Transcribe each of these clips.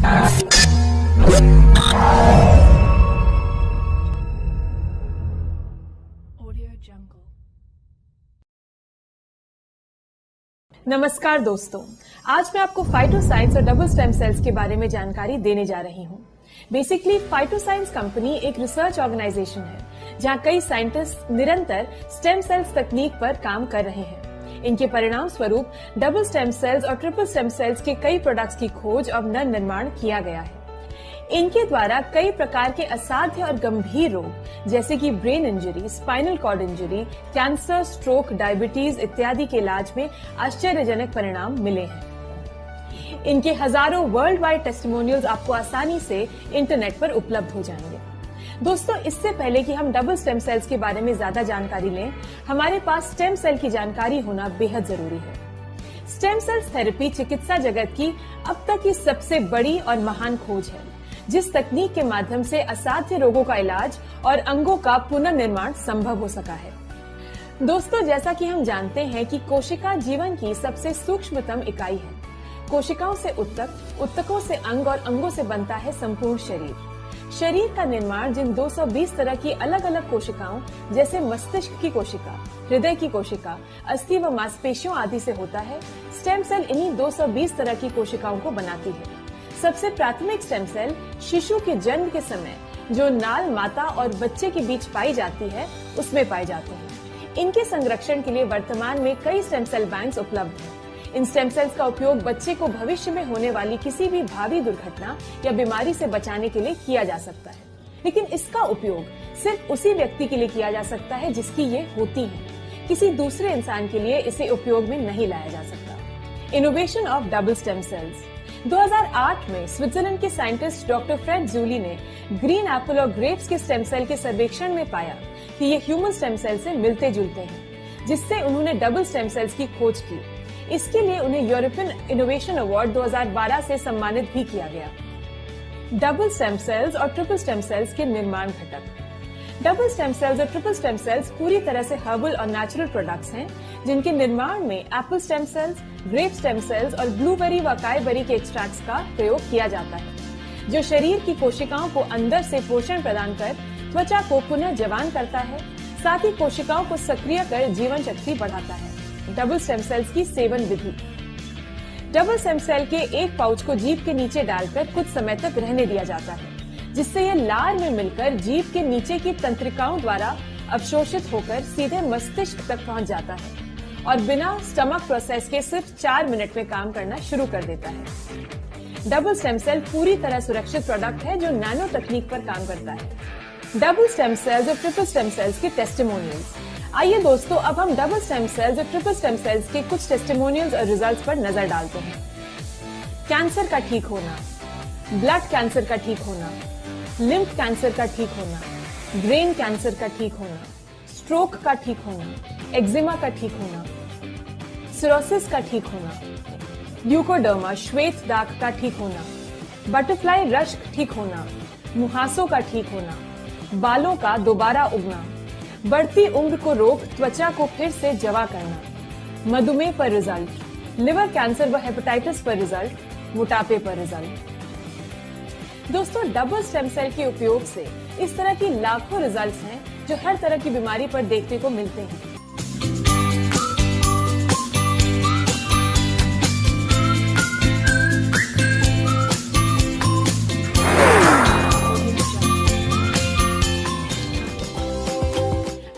नमस्कार दोस्तों, आज मैं आपको फाइटोसाइंस और डबल स्टेम सेल्स के बारे में जानकारी देने जा रही हूँ। बेसिकली फाइटोसाइंस कंपनी एक रिसर्च ऑर्गेनाइजेशन है जहाँ कई साइंटिस्ट निरंतर स्टेम सेल्स तकनीक पर काम कर रहे हैं। इनके परिणाम स्वरूप डबल स्टेम सेल्स और ट्रिपल स्टेम सेल्स के कई प्रोडक्ट्स की खोज और निर्माण किया गया है। इनके द्वारा कई प्रकार के असाध्य और गंभीर रोग जैसे कि brain injury, spinal cord injury, cancer, stroke, diabetes इत्यादि के इलाज में आश्चर्यजनक परिणाम मिले हैं। इनके हजारों वर्ल्ड वाइड टेस्टिमोनियल्स आपको आसानी से इंटरनेट पर उपलब्ध हो जाएंगे। दोस्तों, इससे पहले कि हम डबल स्टेम सेल्स के बारे में ज्यादा जानकारी लें, हमारे पास स्टेम सेल की जानकारी होना बेहद जरूरी है। स्टेम सेल्स थेरेपी चिकित्सा जगत की अब तक की सबसे बड़ी और महान खोज है, जिस तकनीक के माध्यम से असाध्य रोगों का इलाज और अंगों का पुनर्निर्माण संभव हो सका है। दोस्तों, जैसा कि हम जानते हैं कि कोशिका जीवन की सबसे सूक्ष्मतम इकाई है। कोशिकाओं से उत्तक, उत्तकों से अंग और अंगों से बनता है संपूर्ण शरीर। शरीर का निर्माण जिन 220 तरह की अलग अलग कोशिकाओं जैसे मस्तिष्क की कोशिका, हृदय की कोशिका, अस्थि व मांसपेशियों आदि से होता है, स्टेम सेल इन्हीं 220 तरह की कोशिकाओं को बनाती है। सबसे प्राथमिक स्टेम सेल शिशु के जन्म के समय जो नाल माता और बच्चे के बीच पाई जाती है, उसमें पाए जाते हैं। इनके संरक्षण के लिए वर्तमान में कई स्टेम सेल बैंक्स उपलब्ध हैं। इन स्टेम सेल्स का उपयोग बच्चे को भविष्य में होने वाली किसी भी भावी दुर्घटना या बीमारी से बचाने के लिए किया जा सकता है, लेकिन इसका उपयोग सिर्फ उसी व्यक्ति के लिए किया जा सकता है जिसकी ये होती है। किसी दूसरे इंसान के लिए इसे उपयोग में नहीं लाया जा सकता। Innovation of double stem cells. 2008 में स्विट्जरलैंड के साइंटिस्ट डॉक्टर फ्रेड जूली ने ग्रीन एप्पल और ग्रेप्स के स्टेम सेल के सर्वेक्षण में पाया कि ये ह्यूमन स्टेम सेल से मिलते जुलते हैं, जिससे उन्होंने डबल स्टेम सेल्स की खोज की। इसके लिए उन्हें यूरोपियन इनोवेशन अवार्ड 2012 से सम्मानित भी किया गया। डबल स्टेम सेल्स और ट्रिपल स्टेम सेल्स के निर्माण घटक। डबल स्टेम सेल्स और ट्रिपल स्टेम सेल्स पूरी तरह से हर्बल और नेचुरल प्रोडक्ट्स हैं, जिनके निर्माण में apple stem cells, grape stem cells और ब्लूबेरी व अकाई के एक्सट्रैक्ट्स का प्रयोग किया जाता है, जो शरीर की कोशिकाओं को अंदर से पोषण प्रदान कर त्वचा को पुनः जवान करता है, साथ ही कोशिकाओं को सक्रिय कर जीवन शक्ति बढ़ाता है। डबल स्टेम सेल्स की सेवन विधि। डबल स्टेम सेल के एक पाउच को जीभ के नीचे डालकर कुछ समय तक रहने दिया जाता है, जिससे यह लार में मिलकर जीभ के नीचे की तंत्रिकाओं द्वारा अवशोषित होकर सीधे मस्तिष्क तक पहुंच जाता है और बिना स्टमक प्रोसेस के सिर्फ 4 मिनट में काम करना शुरू कर देता है। डबल स्टेम सेल पूरी तरह सुरक्षित प्रोडक्ट है जो नैनो तकनीक पर काम करता है। डबल स्टेम सेल्स और ट्रिपल स्टेम सेल्स के टेस्टिमोनियल्स। आइए दोस्तों, अब हम डबल स्टेम सेल्स और ट्रिपल स्टेम सेल्स के कुछ टेस्टिमोनियल्स और रिजल्ट्स पर नजर डालते हैं। कैंसर का ठीक होना, ब्लड कैंसर का ठीक होना, लिम्फ कैंसर का ठीक होना, ब्रेन कैंसर का ठीक होना, स्ट्रोक का ठीक होना, एक्जिमा का ठीक होना, सिरोसिस का ठीक होना, ल्यूकोडर्मा श्वेत दाग का ठीक होना, बटरफ्लाई रश्क ठीक होना, मुहासों का ठीक होना, बालों का दोबारा उगना, बढ़ती उम्र को रोक त्वचा को फिर से जवा करना, मधुमेह पर रिजल्ट, लिवर कैंसर व हेपेटाइटिस पर रिजल्ट, मोटापे पर रिजल्ट। दोस्तों, डबल स्टेम सेल के उपयोग से इस तरह की लाखों रिजल्ट्स हैं जो हर तरह की बीमारी पर देखने को मिलते हैं।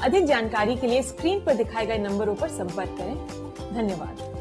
अधिक जानकारी के लिए स्क्रीन पर दिखाए गए नंबरों पर संपर्क करें। धन्यवाद।